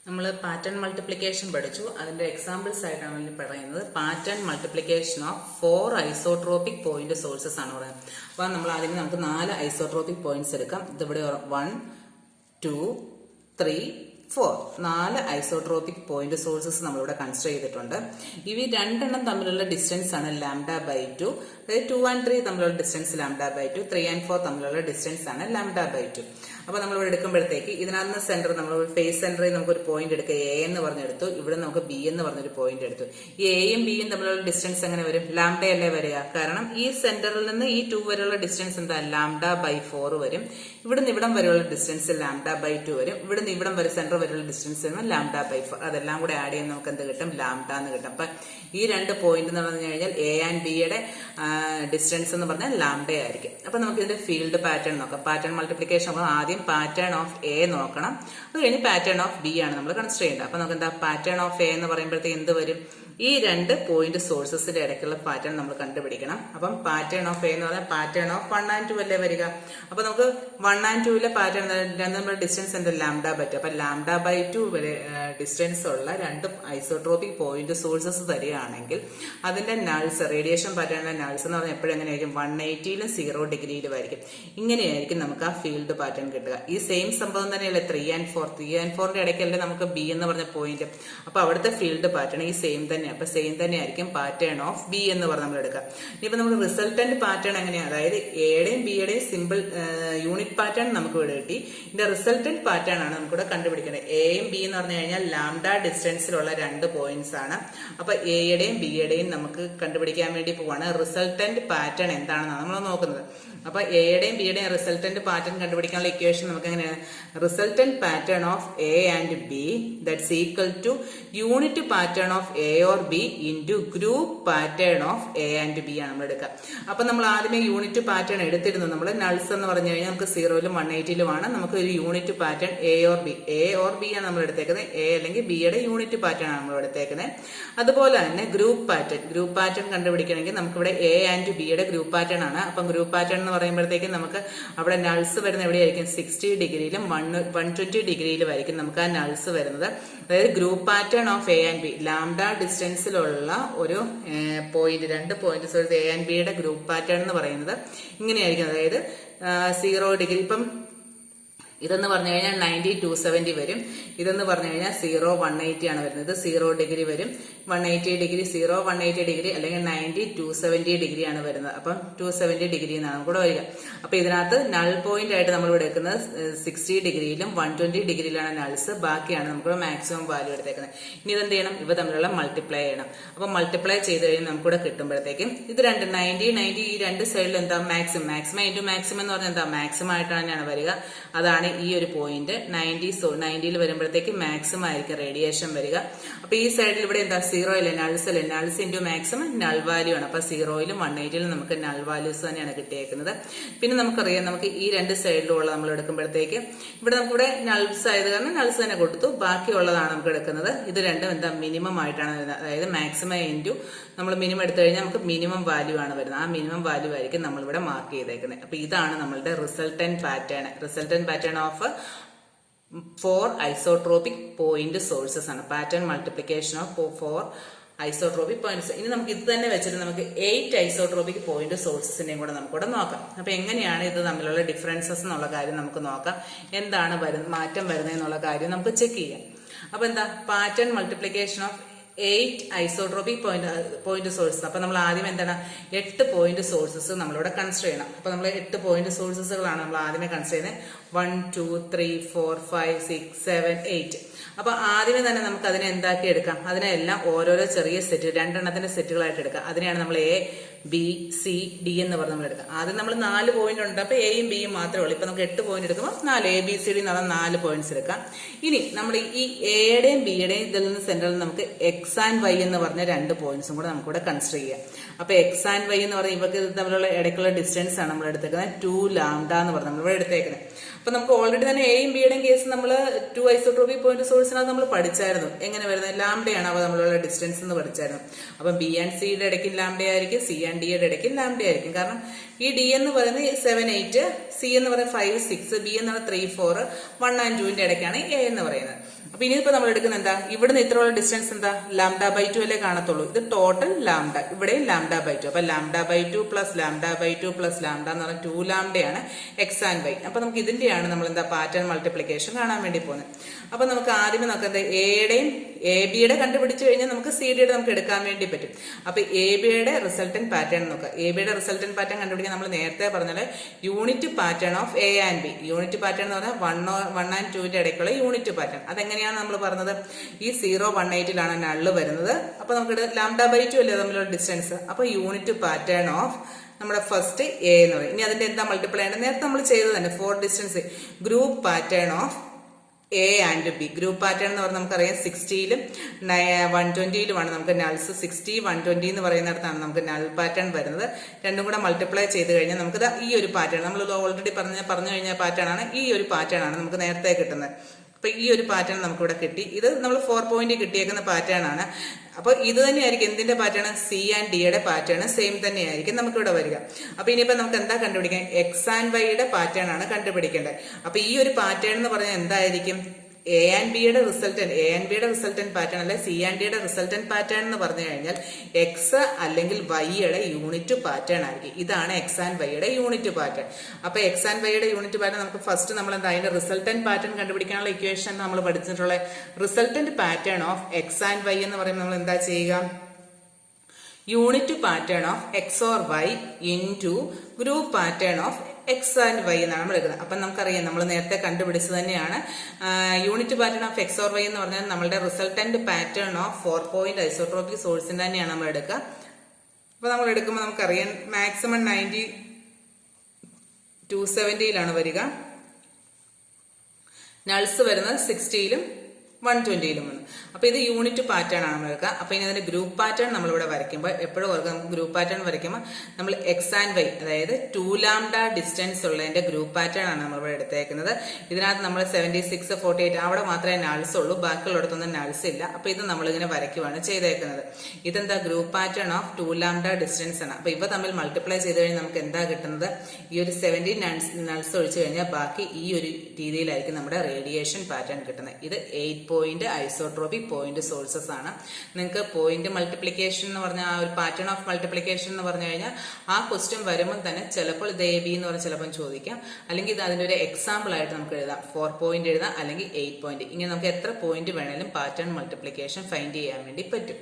നമ്മൾ pattern multiplication പഠിച്ചു. അതിന്റെ എക്സാമ്പിൾസ് ആയിട്ടാണ് പറയുന്നത്. Pattern multiplication of 4 isotropic point sources ആണ് പറയുന്നത്. അപ്പൊ നമ്മൾ ആദ്യം നമുക്ക് 4 ഐസോട്രോപിക് പോയിന്റ്സ് എടുക്കാം. ഇതിവിടെ 1, 2, 3, 4 4 ഐസോട്രോപിക് പോയിന്റ് സോഴ്സസ് നമ്മളിവിടെ കൺസിഡർ ചെയ്തിട്ടുണ്ട്. ഇവ രണ്ടെണ്ണം തമ്മിലുള്ള ഡിസ്റ്റൻസ് ആണ് λ/2. അതായത് 2 and 3 തമ്മിലുള്ള ഡിസ്റ്റൻസ് λ/2, 3 and 4 തമ്മിലുള്ള ഡിസ്റ്റൻസ് ആണ് λ/2. അപ്പൊ നമ്മളിവിടെ എടുക്കുമ്പോഴത്തേക്ക് ഇതിനകത്ത് സെന്റർ നമ്മൾ ഫേസ് സെന്ററിൽ നമുക്ക് ഒരു പോയിന്റ് എടുക്കുക, എ എന്ന് പറഞ്ഞെടുത്തു. ഇവിടെ നമുക്ക് ബി എന്ന് പറഞ്ഞൊരു പോയിന്റ് എടുത്തു. ഈ എയും ബിയും തമ്മിലുള്ള ഡിസ്റ്റൻസ് എങ്ങനെ വരും? ലാംഡയല്ലേ വരിക. കാരണം ഈ സെന്ററിൽ നിന്ന് ഈ 2 വരെയുള്ള ഡിസ്റ്റൻസ് എന്താ? λ/4 വരും. ഇവിടുന്ന് ഇവിടം വരെയുള്ള ഡിസ്റ്റൻസ് λ/2 വരും. ഇവിടുന്ന് ഇവിടം വരെ സെന്റർ വരെയുള്ള ഡിസ്റ്റൻസ് λ/4. അതെല്ലാം കൂടെ ആഡ് ചെയ്യുന്ന നമുക്ക് എന്ത് കിട്ടും? ലാംഡ എന്ന് കിട്ടും. അപ്പൊ ഈ രണ്ട് പോയിന്റ് എന്ന് പറഞ്ഞു കഴിഞ്ഞാൽ എ ആൻഡ് ബിയുടെ ഡിസ്റ്റൻസ് എന്ന് പറഞ്ഞാൽ ലാംഡ ആയിരിക്കും. അപ്പൊ നമുക്ക് ഇതിന്റെ ഫീൽഡ് പാറ്റേൺ നോക്കാം. പാറ്റേൺ മൾട്ടിപ്ലിക്കേഷൻ ആദ്യം പാറ്റേൺ ഓഫ് എ നോക്കണം. അത് കഴിഞ്ഞ് പാറ്റേൺ ഓഫ് ബി ആണ് നമ്മൾ കൺസിഡർ ചെയ്യേണ്ടത്. അപ്പൊ നമുക്ക് എന്താ പാറ്റേൺ ഓഫ് എ എന്ന് പറയുമ്പോഴത്തേക്ക് എന്ത് വരും? ഈ രണ്ട് പോയിന്റ് സോഴ്സസിന്റെ ഇടയ്ക്കുള്ള പാറ്റേൺ നമ്മൾ കണ്ടുപിടിക്കണം. അപ്പം പാറ്റേൺ ഓഫ് എ എന്ന് പറഞ്ഞാൽ പാറ്റേൺ ഓഫ് 1 and 2 അല്ലേ വരിക. അപ്പൊ നമുക്ക് 1 and 2 പാറ്റേൺ നമ്മുടെ ഡിസ്റ്റൻസ് എന്താ? λ/2. അപ്പൊ λ/2 വരെ ഡിസ്റ്റൻസ് ഉള്ള രണ്ട് ഐസോട്രോപിക് പോയിന്റ് സോഴ്സസ് തരികയാണെങ്കിൽ അതിന്റെ നൾസ്, റേഡിയേഷൻ പാറ്റേണിന്റെ നൾസ് എന്ന് പറഞ്ഞാൽ എപ്പോഴും എങ്ങനെയായിരിക്കും? 180ലും 0 ഡിഗ്രിയിലും ആയിരിക്കും. ഇങ്ങനെയായിരിക്കും നമുക്ക് ആ ഫീൽഡ് പാറ്റേൺ കിട്ടുക. ഈ സെയിം സംഭവം തന്നെയല്ലേ 3 and 4ന്റെ ഇടയ്ക്കല്ലേ നമുക്ക് ബി എന്ന് പറഞ്ഞ പോയിന്റ്. അപ്പൊ അവിടുത്തെ ഫീൽഡ് പാറ്റേൺ ഈ സെയിം തന്നെ. അപ്പൊ സെയിം തന്നെ ആയിരിക്കും പാറ്റേൺ ഓഫ് ബി എന്ന് പറഞ്ഞ് നമ്മൾ എടുക്കാം. ഇപ്പൊ നമ്മൾ റിസൾട്ടന്റ് പാറ്റേൺ എങ്ങനെയാണ്? അതായത് എയുടെയും ബിയുടെയും സിമ്പിൾ യൂണിറ്റ് പാറ്റേൺ നമുക്ക് ഇവിടെ കിട്ടി. ഇതിന്റെ റിസൾട്ടന്റ് പാറ്റേൺ ആണ് നമുക്കിവിടെ കണ്ടുപിടിക്കേണ്ടത്. എയും ബി എന്ന് പറഞ്ഞു കഴിഞ്ഞാൽ ലാംഡ ഡിസ്റ്റൻസിലുള്ള രണ്ട് പോയിന്റ്സ് ആണ്. അപ്പൊ എയുടെയും ബിയുടെയും നമുക്ക് കണ്ടുപിടിക്കാൻ വേണ്ടി പോവാണ്. റിസൾട്ടന്റ് പാറ്റേൺ എന്താണെന്നാണ് നമ്മൾ നോക്കുന്നത്. അപ്പൊ എയുടെയും ബിയുടെയും റിസൾട്ടന്റ് പാറ്റേൺ കണ്ടുപിടിക്കാനുള്ള ഇക്വേഷൻ നമുക്ക് എങ്ങനെയാണ്? Resultant pattern of A and B that's equal two unit pattern of A or B into group pattern of A and B ആണ് നമ്മൾ എടുക്കുക. അപ്പൊ നമ്മൾ ആദ്യമേ യൂണിറ്റ് പാറ്റേൺ എടുത്തിരുന്നു. നമ്മൾ നൾസ് എന്ന് പറഞ്ഞു കഴിഞ്ഞാൽ നമുക്ക് 0ലും 180ലുമാണ്. നമുക്ക് ഒരു unit pattern A or B ആണ് നമ്മൾ എടുത്തേക്കുന്നത്. എ അല്ലെങ്കിൽ ബിയുടെ യൂണിറ്റ് പാറ്റേൺ ആണ് നമ്മൾ എടുത്തേക്കുന്നത്. അതുപോലെ തന്നെ ഗ്രൂപ്പ് പാറ്റേൺ കണ്ടുപിടിക്കണമെങ്കിൽ നമുക്ക് ഇവിടെ എ ആൻഡ് ബിയുടെ ഗ്രൂപ്പ് പാറ്റേൺ ആണ്. അപ്പം ഗ്രൂപ്പ് പാറ്റേൺ എന്ന് പറയുമ്പോഴത്തേക്കും നമുക്ക് അവിടെ നൾസ് വരുന്ന എവിടെയായിരിക്കും? 60 ഡിഗ്രിയിലും 120 ഡിഗ്രിയിലും ആയിരിക്കും നമുക്ക് ആ നൾസ് വരുന്നത്. അതായത് group pattern of A and B lambda ഡിസ്റ്റൻസിലുള്ള ഒരു പോയിന്റ്, രണ്ട് പോയിന്റ് സോഴ്സ് എ ആൻഡ് ബിയുടെ ഗ്രൂപ്പ് പാറ്റേൺ എന്ന് പറയുന്നത് ഇങ്ങനെയായിരിക്കും. അതായത് 0 ഡിഗ്രി, ഇപ്പം ഇതെന്ന് പറഞ്ഞു കഴിഞ്ഞാൽ 90 270 വരും. ഇതെന്ന് പറഞ്ഞു കഴിഞ്ഞാൽ 0 180 ആണ് വരുന്നത്. 0 ഡിഗ്രി വരും, 180 ഡിഗ്രി, 0 180 ഡിഗ്രി, അല്ലെങ്കിൽ 90 270 ഡിഗ്രി ആണ് വരുന്നത്. അപ്പം 270 ഡിഗ്രി എന്നാണ് കൂടെ വരിക. അപ്പൊ ഇതിനകത്ത് നൾ പോയിന്റ് ആയിട്ട് നമ്മൾ ഇവിടെ എടുക്കുന്നത് 60 ഡിഗ്രിയിലും 120 ഡിഗ്രിയിലാണ് നൾസ്. ബാക്കിയാണ് നമുക്ക് മാക്സിമം വാല്യൂ എടുത്തേക്കുന്നത്. ഇനി ഇതെന്ത് ചെയ്യണം? ഇവ തമ്മിലുള്ള മൾട്ടിപ്ലൈ ചെയ്യണം. അപ്പൊ മൾട്ടിപ്ലൈ ചെയ്ത് കഴിഞ്ഞാൽ നമുക്കിവിടെ കിട്ടുമ്പോഴത്തേക്കും ഇത് രണ്ട് 90 ഈ രണ്ട് സൈഡിൽ എന്താ? മാക്സിമം ഇൻറ്റു മാക്സിമം എന്ന് പറഞ്ഞാൽ എന്താ? മാക്സിമം ആയിട്ടാണ് വരിക. അതാണ് ഈ ഒരു പോയിന്റ് 90ൽ വരുമ്പോഴത്തേക്ക് മാക്സിമം ആയിരിക്കും റേഡിയേഷൻ വരിക. അപ്പൊ ഈ സൈഡിൽ ഇവിടെ എന്താ? 0 ഇല്ല, nulls into maximum null value ആണ്. അപ്പൊ 0ലും 180ലും നമുക്ക് നൾ വാല്യൂസ് തന്നെയാണ് കിട്ടിയേക്കുന്നത്. പിന്നെ നമുക്കറിയാം, നമുക്ക് ഈ രണ്ട് സൈഡിലുള്ള നമ്മൾ എടുക്കുമ്പോഴത്തേക്ക് ഇവിടെ നമുക്കിവിടെ നൾസ് ആയത് കാരണം നൾസ് തന്നെ കൊടുത്തു. ബാക്കിയുള്ളതാണ് നമുക്ക് എടുക്കുന്നത്. ഇത് രണ്ടും എന്താ? മിനിമം ആയിട്ടാണ് വരുന്നത്. അതായത് മാക്സിമം ഇൻറ്റു നമ്മൾ മിനിമം എടുത്തു കഴിഞ്ഞാൽ നമുക്ക് മിനിമം വാല്യൂ ആണ് വരുന്നത്. ആ മിനിമം വാല്യൂ ആയിരിക്കും നമ്മളിവിടെ മാർക്ക് ചെയ്തേക്കുന്നത്. അപ്പൊ ഇതാണ് നമ്മളുടെ resultant pattern of 4 isotropic point sources ആണ്. Pattern multiplication of 4 isotropic points. ഇനി നമുക്ക് ഇത് തന്നെ വെച്ചിട്ട് നമുക്ക് 8 ഐസോട്രോപിക് പോയിന്റ് സോഴ്സസിന്റെയും കൂടെ നമുക്കിവിടെ നോക്കാം. അപ്പൊ എങ്ങനെയാണ് ഇത് തമ്മിലുള്ള ഡിഫറൻസസ് എന്നുള്ള കാര്യം നമുക്ക് നോക്കാം. എന്താണ് മാറ്റം വരുന്നതെന്നുള്ള കാര്യം നമുക്ക് ചെക്ക് ചെയ്യാം. അപ്പൊ എന്താ? Pattern multiplication of 8 isotropic point sources. അപ്പൊ നമ്മൾ ആദ്യം എന്താണ്? 8 പോയിന്റ് സോഴ്സസ് നമ്മളിവിടെ കൺസിഡർ ചെയ്യണം. അപ്പൊ നമ്മൾ 8 പോയിന്റ് സോഴ്സസുകളാണ് നമ്മൾ ആദ്യമേ കൺസിഡർ ചെയ്യുന്നത്. 1 2 3 4 5 6 7 8. അപ്പൊ ആദ്യമേ തന്നെ നമുക്ക് അതിനെ എന്താക്കി എടുക്കാം? അതിനെല്ലാം ഓരോരോ ചെറിയ സെറ്റ്, രണ്ടെണ്ണത്തിന്റെ സെറ്റുകളായിട്ട് എടുക്കാം. അതിനെയാണ് നമ്മൾ എ ബി സി ഡി എന്ന് പറഞ്ഞ് നമ്മൾ എടുക്കാം. ആദ്യം നമ്മൾ 4 പോയിന്റ് ഉണ്ട്. അപ്പൊ എയും ബിയും മാത്രമേ ഉള്ളൂ. ഇപ്പൊ നമുക്ക് 8 പോയിന്റ് എടുക്കുമ്പോൾ 4 എ ബി സി ഡി എന്നുള്ള 4 പോയിന്റ്സ് എടുക്കാം. ഇനി നമ്മൾ ഈ എയുടെയും ബിയുടെയും ഇതിൽ നിന്ന് സെന്ററിൽ നമുക്ക് എക്സ് ആൻഡ് വൈ എന്ന് പറഞ്ഞ രണ്ട് പോയിന്റ്സും കൂടെ നമുക്കിവിടെ കൺസിഡർ ചെയ്യാം. അപ്പൊ എക്സ് ആൻഡ് വൈ എന്ന് പറഞ്ഞാൽ ഇവർക്ക് തമ്മിലുള്ള ഇടയ്ക്കുള്ള ഡിസ്റ്റൻസ് ആണ് നമ്മൾ എടുത്തേക്കുന്നത്. 2 ലാംഡ എന്ന് പറഞ്ഞ് നമ്മളിവിടെ എടുത്തേക്കുന്നത്. അപ്പൊ നമുക്ക് ഓൾറെഡി തന്നെ എയും ബിയുടെയും കേസ് നമ്മൾ 2 ഐസോട്രോപിക് പോയിന്റ് സോഴ്സിനകത്ത് നമ്മൾ പഠിച്ചായിരുന്നു. എങ്ങനെ വരുന്നത്? ലാംഡയാണ് അവ തമ്മിലുള്ള ഡിസ്റ്റൻസ് എന്ന് പഠിച്ചായിരുന്നു. അപ്പൊ ബി ആൻഡ് സിയുടെ ഇടയ്ക്ക് ലാംഡ ആയിരിക്കും, സി ആൻഡ് ഡിയുടെ ഇടയ്ക്ക് ലാംഡ ആയിരിക്കും. കാരണം ഈ ഡി എന്ന് പറയുന്നത് 7 8 സി എന്ന് പറയുന്നത് 5 6, ബി എന്ന് പറയുന്നത് 3 4, 1 and 2ന്റെ ഇടയ്ക്കാണ് എ എന്ന് പറയുന്നത്. അപ്പൊ ഇനിയിപ്പോ നമ്മൾ എടുക്കുന്ന എന്താ, ഇവിടുന്ന് ഇത്രയുള്ള ഡിസ്റ്റൻസ് എന്താ, λ/2 അല്ലേ കാണത്തുള്ളൂ. ഇത് ടോട്ടൽ ലാംഡ, ഇവിടെയും λ/2. അപ്പൊ λ/2 പ്ലസ് λ/2 പ്ലസ് ലാംഡ എന്ന് പറഞ്ഞാൽ 2 ലാംഡയാണ് എക്സ് ആൻഡ് വൈ. അപ്പൊ നമുക്ക് ഇതിന്റെയാണ് നമ്മൾ എന്താ പാറ്റേൺ മൾട്ടിപ്ലിക്കേഷൻ കാണാൻ വേണ്ടി പോകുന്നത്. അപ്പൊ നമുക്ക് ആദ്യമേ നമുക്ക് എന്താ എയുടെയും എ ബിയുടെ കണ്ടുപിടിച്ചു കഴിഞ്ഞാൽ നമുക്ക് സി ഡിയുടെ നമുക്ക് എടുക്കാൻ വേണ്ടി പറ്റും. അപ്പൊ എ ബിയുടെ റിസൾട്ടന്റ് പാറ്റേൺ നോക്കാം. എ ബിയുടെ റിസൾട്ടന്റ് പാറ്റേൺ കണ്ടുപിടിക്കാൻ നമ്മൾ നേരത്തെ പറഞ്ഞാല് unit pattern of A and B. Unit pattern എന്ന് പറഞ്ഞാൽ 1 and 2ന്റെ ഇടയ്ക്കുള്ള യൂണിറ്റ് പാറ്റേൺ. അതെങ്ങനെയാണ് നമ്മൾ പറഞ്ഞത്, ഈ 0 1 8ലാണ് നള്ള് വരുന്നത്. അപ്പൊ നമുക്ക് λ/2 അല്ലേ തമ്മിലുള്ള ഡിസ്റ്റൻസ്. അപ്പൊ യൂണിറ്റ് പാറ്റേൺ ഓഫ് നമ്മുടെ ഫസ്റ്റ് എ എന്ന് പറയും. ഇനി അതിന്റെ എന്താ മൾട്ടിപ്ലൈ ആണ്, നേരത്തെ നമ്മൾ ചെയ്തത് തന്നെ 4 distance. Group pattern of A and B. Group pattern എന്ന് പറഞ്ഞാൽ നമുക്കറിയാം 60ലും 120ലുമാണ് നമുക്ക് നൾസ്. 60 120 എന്ന് പറയുന്നിടത്താണ് നമുക്ക് നൾ പാറ്റേൺ വരുന്നത്. രണ്ടും കൂടെ മൾട്ടിപ്ലൈ ചെയ്ത് കഴിഞ്ഞാൽ നമുക്ക് ഈ ഒരു പാറ്റേൺ, നമ്മൾ ഓൾറെഡി പറഞ്ഞു കഴിഞ്ഞ പാറ്റേൺ ആണ്, ഈ ഒരു പാറ്റേൺ ആണ് നമുക്ക് നേരത്തെ കിട്ടുന്നത്. അപ്പൊ ഈ ഒരു പാറ്റേൺ നമുക്കിവിടെ കിട്ടി. ഇത് നമ്മൾ 4 പോയിന്റ് കിട്ടിയേക്കുന്ന പാറ്റേൺ ആണ്. അപ്പൊ ഇത് തന്നെയായിരിക്കും എന്തിന്റെ പാറ്റേൺ, സി ആൻഡ് ഡിയുടെ പാറ്റേൺ സെയിം തന്നെയായിരിക്കും നമുക്കിവിടെ വരിക. അപ്പൊ ഇനിയിപ്പോ നമുക്ക് എന്താ കണ്ടുപിടിക്കാം, എക്സ് ആൻഡ് വൈയുടെ പാറ്റേൺ ആണ് കണ്ടുപിടിക്കേണ്ടത്. അപ്പൊ ഈ ഒരു പാറ്റേൺ എന്ന് പറഞ്ഞാൽ എന്തായിരിക്കും, എ ആൻഡ് ബിയുടെ റിസൾട്ടന്റ് പാറ്റേൺ അല്ലെ സി ആൻഡ് ഡിയുടെ റിസൾട്ടന്റ് പാറ്റേൺ എന്ന് പറഞ്ഞു കഴിഞ്ഞാൽ എക്സ് അല്ലെങ്കിൽ വൈയുടെ യൂണിറ്റ് പാറ്റേൺ ആയിരിക്കും. ഇതാണ് എക്സ് ആൻഡ് വൈയുടെ യൂണിറ്റ് പാറ്റേൺ. അപ്പൊ എക്സ് ആൻഡ് വൈയുടെ യൂണിറ്റ് പാറ്റേൺ നമുക്ക് ഫസ്റ്റ് നമ്മൾ എന്താ അതിന്റെ റിസൾട്ടന്റ് പാറ്റേൺ കണ്ടുപിടിക്കാനുള്ള ഇക്വേഷൻ നമ്മൾ പഠിച്ചിട്ടുള്ള resultant pattern of X and Y എന്ന് പറയുമ്പോൾ നമ്മൾ എന്താ ചെയ്യുക, unit pattern of X or Y into group pattern of X and Y എന്നാണ് നമ്മൾ എടുക്കുന്നത്. അപ്പൊ നമുക്കറിയാം നമ്മൾ നേരത്തെ കണ്ടുപിടിച്ചത് തന്നെയാണ്. Unit pattern of X or Y എന്ന് പറഞ്ഞാൽ നമ്മളുടെ resultant pattern of 4 point isotropic സോഴ്സിന്റെ തന്നെയാണ് നമ്മൾ എടുക്കുക. അപ്പൊ നമ്മൾ എടുക്കുമ്പോൾ നമുക്കറിയാം മാക്സിമം 90 270ലാണ് വരിക, നൾസ് വരുന്നത് 60ലും 120ലും വന്നു. അപ്പൊ ഇത് യൂണിറ്റ് പാറ്റേൺ ആണ് നമ്മൾ എടുക്കുക. അപ്പൊ ഇനി അതിന്റെ ഗ്രൂപ്പ് പാറ്റേൺ നമ്മളിവിടെ വരയ്ക്കുമ്പോൾ എപ്പോഴും ഓർക്കുക, ഗ്രൂപ്പ് പാറ്റേൺ വരയ്ക്കുമ്പോൾ നമ്മൾ എക്സ് ആൻഡ് വൈ അതായത് 2 ലാംഡ ഡിസ്റ്റൻസ് ഉള്ളതിന്റെ ഗ്രൂപ്പ് പാറ്റേൺ ആണ് നമ്മളിവിടെ എടുത്തേക്കുന്നത്. ഇതിനകത്ത് നമ്മൾ 76 48 അവിടെ മാത്രമേ നൾസ് ഉള്ളൂ, ബാക്കിയുള്ളിടത്തൊന്നും നൾസ് ഇല്ല. അപ്പൊ ഇത് നമ്മളിങ്ങനെ വരയ്ക്കുവാണ് ചെയ്തേക്കുന്നത്. ഇതെന്താ, group pattern of 2 lambda distance ആണ്. അപ്പൊ ഇവ തമ്മിൽ മൾട്ടിപ്ലൈ ചെയ്ത് കഴിഞ്ഞാൽ നമുക്ക് എന്താ കിട്ടുന്നത്, ഈ ഒരു 70 നൾസ് ഒഴിച്ചു കഴിഞ്ഞാൽ ബാക്കി ഈ ഒരു രീതിയിലായിരിക്കും നമ്മുടെ റേഡിയേഷൻ പാറ്റേൺ കിട്ടുന്നത്. ഇത് 8 പോയിന്റ് ഐസോട്രോപിക് പോയിന്റ് സോഴ്സസ് ആണ്. നിങ്ങൾക്ക് പോയിന്റ് മൾട്ടിപ്ലിക്കേഷൻ എന്ന് പറഞ്ഞാൽ ആ ഒരു പാറ്റേൺ ഓഫ് മൾട്ടിപ്ലിക്കേഷൻ എന്ന് പറഞ്ഞു കഴിഞ്ഞാൽ ആ ക്വസ്റ്റ്യൻ വരുമ്പോൾ തന്നെ ചിലപ്പോൾ ഇത് എ ബി എന്ന് പറഞ്ഞാൽ ചിലപ്പോൾ ചോദിക്കാം, അല്ലെങ്കിൽ ഇത് അതിന്റെ ഒരു എക്സാമ്പിൾ ആയിട്ട് നമുക്ക് എഴുതാം. 4 പോയിന്റ് എഴുതാം, അല്ലെങ്കിൽ 8 പോയിന്റ്. ഇങ്ങനെ നമുക്ക് എത്ര പോയിന്റ് വേണേലും പാറ്റേൺ മൾട്ടിപ്ലിക്കേഷൻ ഫൈൻഡ് ചെയ്യാൻ വേണ്ടി പറ്റും.